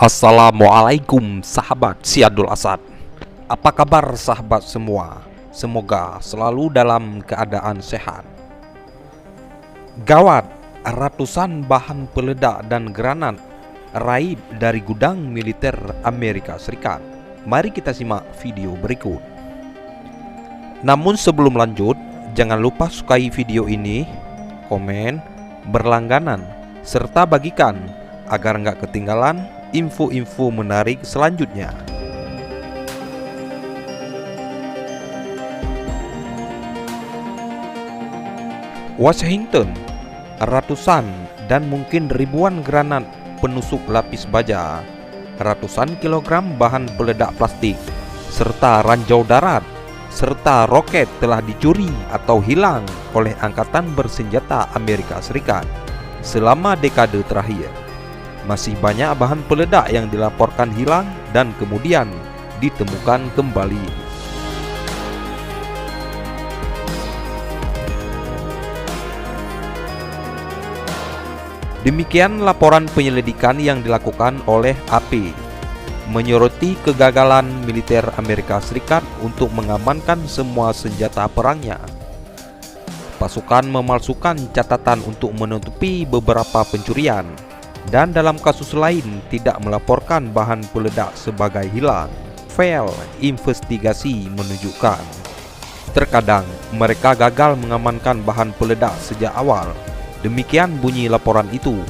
Assalamualaikum sahabat Syadul Asad. Apa kabar sahabat semua? Semoga selalu dalam keadaan sehat. Gawat, ratusan bahan peledak dan granat raib dari gudang militer Amerika Serikat. Mari kita simak video berikut. Namun sebelum lanjut, jangan lupa sukai video ini, komen, berlangganan, serta bagikan agar nggak ketinggalan info-info menarik selanjutnya. Washington, ratusan dan mungkin ribuan granat penusuk lapis baja, ratusan kilogram bahan peledak plastik, serta ranjau darat, serta roket telah dicuri atau hilang oleh Angkatan Bersenjata Amerika Serikat selama dekade terakhir. Masih banyak bahan peledak yang dilaporkan hilang dan kemudian ditemukan kembali. Demikian laporan penyelidikan yang dilakukan oleh AP, menyoroti kegagalan militer Amerika Serikat untuk mengamankan semua senjata perangnya. Pasukan memalsukan catatan untuk menutupi beberapa pencurian, dan dalam kasus lain tidak melaporkan bahan peledak sebagai hilang. Fail investigasi menunjukkan terkadang mereka gagal mengamankan bahan peledak sejak awal. Demikian bunyi laporan itu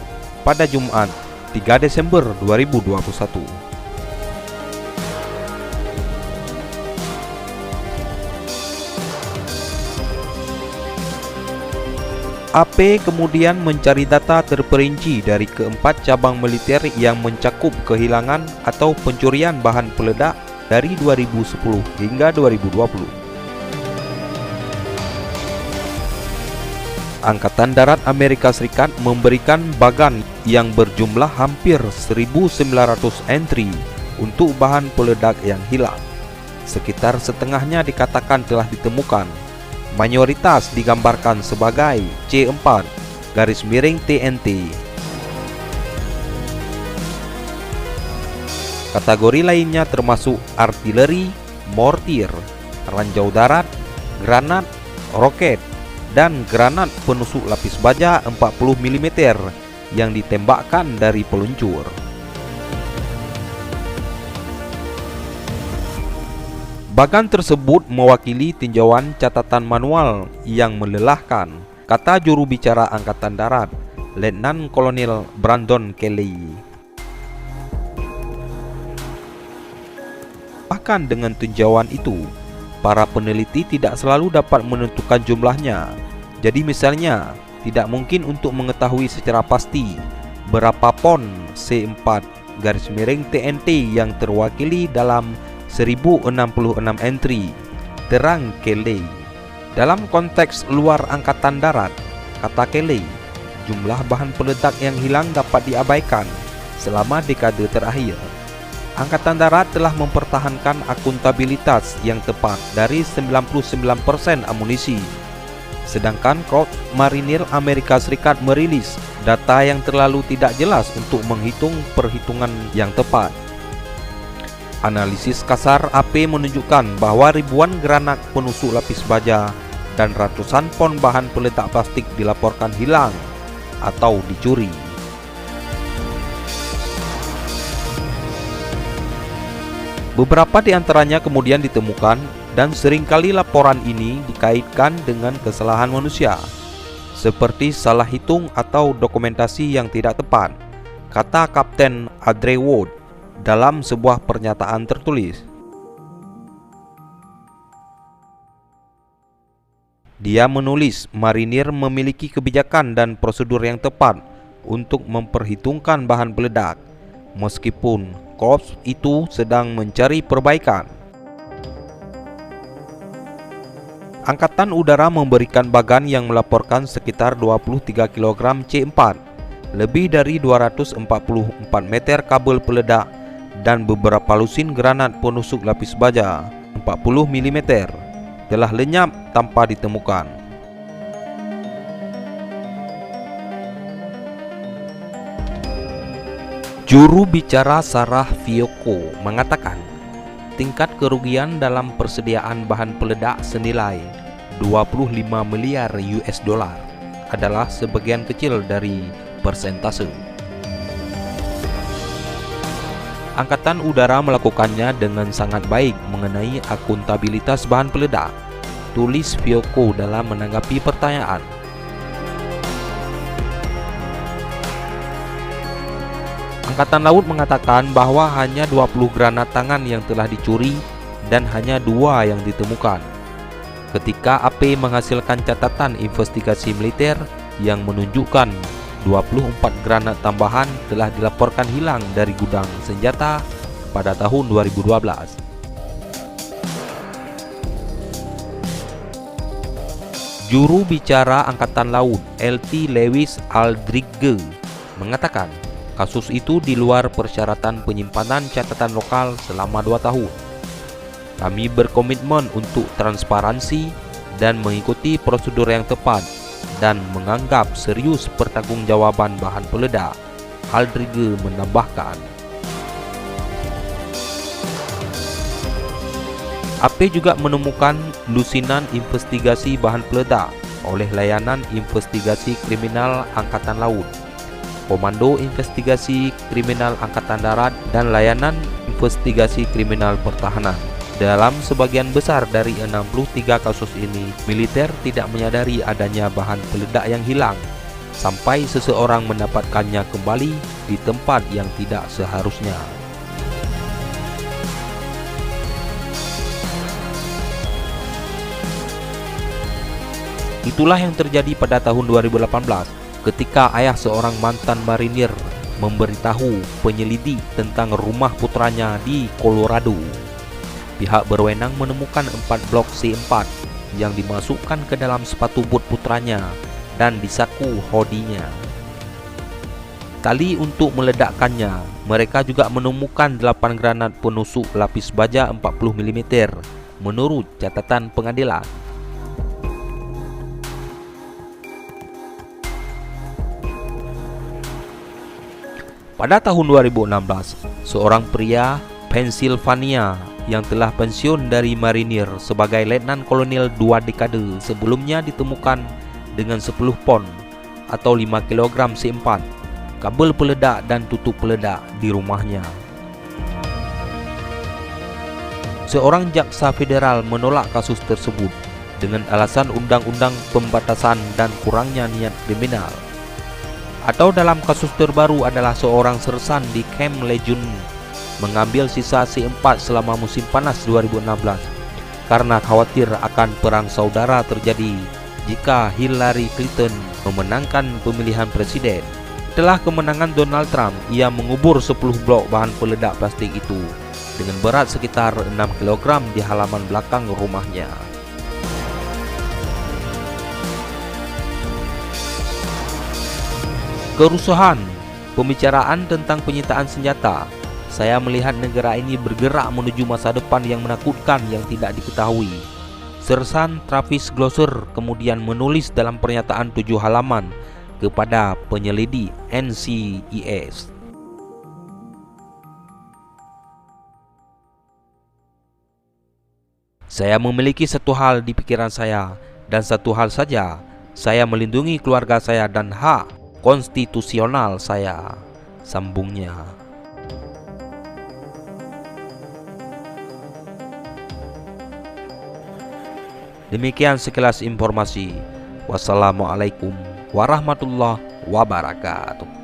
pada Jumat 3 Desember 2021. AP kemudian mencari data terperinci dari keempat cabang militer yang mencakup kehilangan atau pencurian bahan peledak dari 2010 hingga 2020. Angkatan Darat Amerika Serikat memberikan bagan yang berjumlah hampir 1.900 entry untuk bahan peledak yang hilang. Sekitar setengahnya dikatakan telah ditemukan. Mayoritas digambarkan sebagai C4-TNT. Kategori lainnya termasuk artileri, mortir, ranjau darat, granat, roket, dan granat penusuk lapis baja 40 mm yang ditembakkan dari peluncur. Bagan tersebut mewakili tinjauan catatan manual yang melelahkan, kata juru bicara Angkatan Darat, Letnan Kolonel Brandon Kelly. Bahkan dengan tinjauan itu, para peneliti tidak selalu dapat menentukan jumlahnya. Jadi misalnya, tidak mungkin untuk mengetahui secara pasti berapa pon C4-TNT yang terwakili dalam 1066 entry, terang Kelly. Dalam konteks luar Angkatan Darat, kata Kelly, jumlah bahan peledak yang hilang dapat diabaikan selama dekade terakhir. Angkatan Darat telah mempertahankan akuntabilitas yang tepat dari 99% amunisi, sedangkan Korps Marinir Amerika Serikat merilis data yang terlalu tidak jelas untuk menghitung perhitungan yang tepat. Analisis kasar AP menunjukkan bahwa ribuan granat penusuk lapis baja dan ratusan pon bahan peledak plastik dilaporkan hilang atau dicuri. Beberapa di antaranya kemudian ditemukan dan seringkali laporan ini dikaitkan dengan kesalahan manusia, seperti salah hitung atau dokumentasi yang tidak tepat, kata Kapten Andre Wood dalam sebuah pernyataan tertulis. Dia menulis marinir memiliki kebijakan dan prosedur yang tepat untuk memperhitungkan bahan peledak, meskipun korps itu sedang mencari perbaikan. Angkatan Udara memberikan bagan yang melaporkan sekitar 23 kg C4, lebih dari 244 meter kabel peledak, dan beberapa lusin granat penusuk lapis baja 40 mm telah lenyap tanpa ditemukan. Juru bicara Sarah Fiocco mengatakan tingkat kerugian dalam persediaan bahan peledak senilai 25 miliar US dollar adalah sebagian kecil dari persentase. Angkatan Udara melakukannya dengan sangat baik mengenai akuntabilitas bahan peledak, tulis Fiocco dalam menanggapi pertanyaan. Angkatan Laut mengatakan bahwa hanya 20 granat tangan yang telah dicuri dan hanya 2 yang ditemukan. Ketika AP menghasilkan catatan investigasi militer yang menunjukkan 24 granat tambahan telah dilaporkan hilang dari gudang senjata pada tahun 2012. Juru bicara Angkatan Laut LT Lewis Aldrich mengatakan kasus itu di luar persyaratan penyimpanan catatan lokal selama 2 tahun. Kami berkomitmen untuk transparansi dan mengikuti prosedur yang tepat dan menganggap serius pertanggungjawaban bahan peledak, Aldrich menambahkan. AP juga menemukan lusinan investigasi bahan peledak oleh Layanan Investigasi Kriminal Angkatan Laut, Komando Investigasi Kriminal Angkatan Darat, dan Layanan Investigasi Kriminal Pertahanan. Dalam sebagian besar dari 63 kasus ini, militer tidak menyadari adanya bahan peledak yang hilang sampai seseorang mendapatkannya kembali di tempat yang tidak seharusnya. Itulah yang terjadi pada tahun 2018. Ketika ayah seorang mantan marinir memberitahu penyelidik tentang rumah putranya di Colorado, pihak berwenang menemukan 4 blok C4 yang dimasukkan ke dalam sepatu bot putranya dan di saku hoodie-nya. Tali untuk meledakkannya. Mereka juga menemukan 8 granat penusuk lapis baja 40 mm menurut catatan pengadilan. Pada tahun 2016, seorang pria Pennsylvania yang telah pensiun dari marinir sebagai letnan kolonel 2 dekade sebelumnya ditemukan dengan 10 pon atau 5 kg C4, kabel peledak dan tutup peledak di rumahnya. Seorang jaksa federal menolak kasus tersebut dengan alasan undang-undang pembatasan dan kurangnya niat kriminal. Atau dalam kasus terbaru adalah seorang sersan di Camp Lejeune mengambil sisa C4 selama musim panas 2016 karena khawatir akan perang saudara terjadi jika Hillary Clinton memenangkan pemilihan presiden. Setelah kemenangan Donald Trump, ia mengubur 10 blok bahan peledak plastik itu dengan berat sekitar 6 kg di halaman belakang rumahnya. Kerusuhan, pembicaraan tentang penyitaan senjata. Saya melihat negara ini bergerak menuju masa depan yang menakutkan yang tidak diketahui. Sersan Travis Glosser kemudian menulis dalam pernyataan 7 halaman kepada penyelidik NCIS. Saya memiliki satu hal di pikiran saya dan satu hal saja. Saya melindungi keluarga saya dan hak konstitusional saya, sambungnya. Demikian sekilas informasi. Wassalamualaikum warahmatullahi wabarakatuh.